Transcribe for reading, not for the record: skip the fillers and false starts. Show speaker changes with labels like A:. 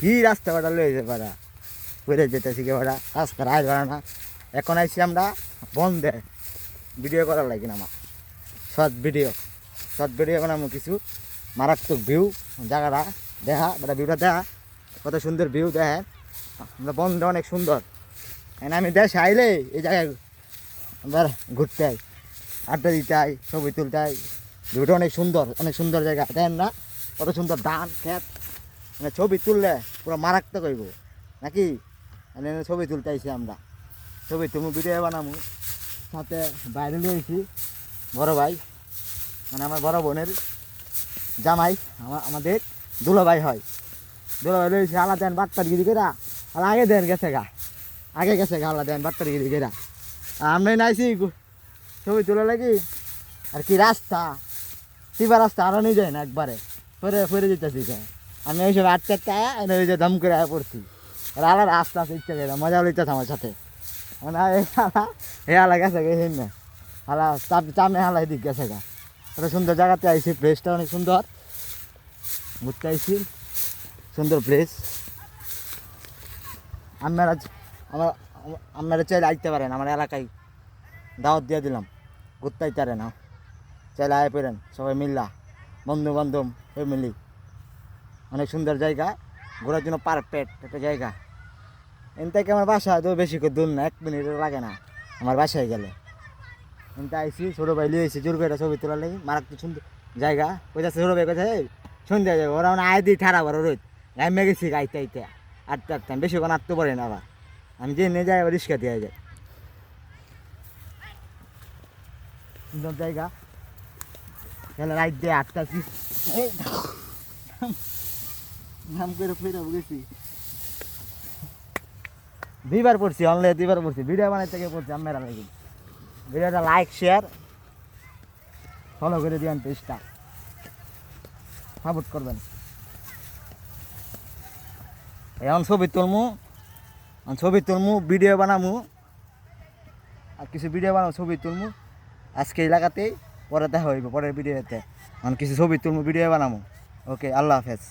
A: কি রাস্তা বাটা লয়েছে পারা ঘুরে যেতেছি কে ভাড়া রাস্তা রায় ভাড়া না। এখন আইসি আমরা বন্ধে ভিডিও করার লাগি না আমার শর্ট ভিডিও বানাবো কিছু মারাত্মক ভিউ জায়গাটা দেখা বেটা ভিউটা দেখা কত সুন্দর ভিউ দেখেন আমরা বন্ধে অনেক সুন্দর। এখানে আমি দেশে আইলে এই জায়গায় আমরা ঘুরতে আই আড্ডা দিতে আই ছবি তুলতে আই ভিউটা অনেক সুন্দর জায়গা দেখেন না কত সুন্দর ধান ক্ষেত মানে ছবি তুললে পুরো মারাত্মক হইব নাকি ছবি তুলতে আইছি আমরা ছবি তুলবো ভিডিও বানাবো সাথে বাইরে লইছি বড় ভাই মানে আমার বড় বোনের জামাই আমাদের দুলো ভাই হয় দুলো ভাই লইছি আলা দেন বাট্টারগিরি করে আর আগে দেন গেছে গা আলা দেন বাট্টারগিরি করে আমরা নাইছি ছবি তোলা লাগি আর কি রাস্তা সিবা রাস্তা আরও নিয়ে যায় না একবারে ফেরে যেতেছি আমি ওই সব আটটা ওই যে দম করে পড়ছি আর আলার আস্তে আস্তে ইচ্ছা করে মজা লইতেছে আমার সাথে মানে হে আলা গেছে গেছে না আলা চামে আলা এদিক গেছে গা একটা সুন্দর জায়গাতে আইসি প্লেসটা অনেক সুন্দর ঘুরতে আইসি সুন্দর প্লেস আপনারা চাইলে আইতে পারেন আমার এলাকায় দাওয়াত দিয়ে দিলাম ঘুরতে আইতে পারে না চাইলে আয় পেরেন সবাই মিল্লা বন্ধু বান্ধব ফ্যামিলি অনেক সুন্দর জায়গা ঘোরার জন্য পারফেক্ট একটা জায়গা এন থেকে আমার বাসা তো বেশি করে দূর না 1 মিনিট লাগে না আমার বাসায় গেলে এনতে আইসি ছোটো ভাই লিয়ে আইসি জোর করে ছবি তোলার লাগি মারাত্মক সুন্দর জায়গা কোথায় ছোটো ভাই কোথায় সন্ধ্যা যাবে ওরা মানে আয় দিই ঠাড়া বড় রোদ গাইমে গেছি আইতে আটটা বেশি কোনো আটতে পারে না আবার আমি যে নিয়ে যাই আবার রিক্সা দিয়ে যাই সুন্দর জায়গা তাহলে রাইট দিয়ে আটটাছি এই নাম করে ফিরে গেছি 2বার পড়ছি অনলাইনে 2বার পড়ছি ভিডিও বানাই থেকে পড়ছি আমরা লাগি ভিডিওটা লাইক শেয়ার ফলো করে দিবেন পেজটা সাপোর্ট করবেন এখন ছবি তুলমু ভিডিও বানামু আর কিছু ভিডিও বানাবো ছবি তুলমু আজকে এলাকাতেই পরে দেখা হইব পরের ভিডিওতে এখন কিছু ছবি তুলমু ভিডিও বানামু ওকে আল্লাহ হাফেজ।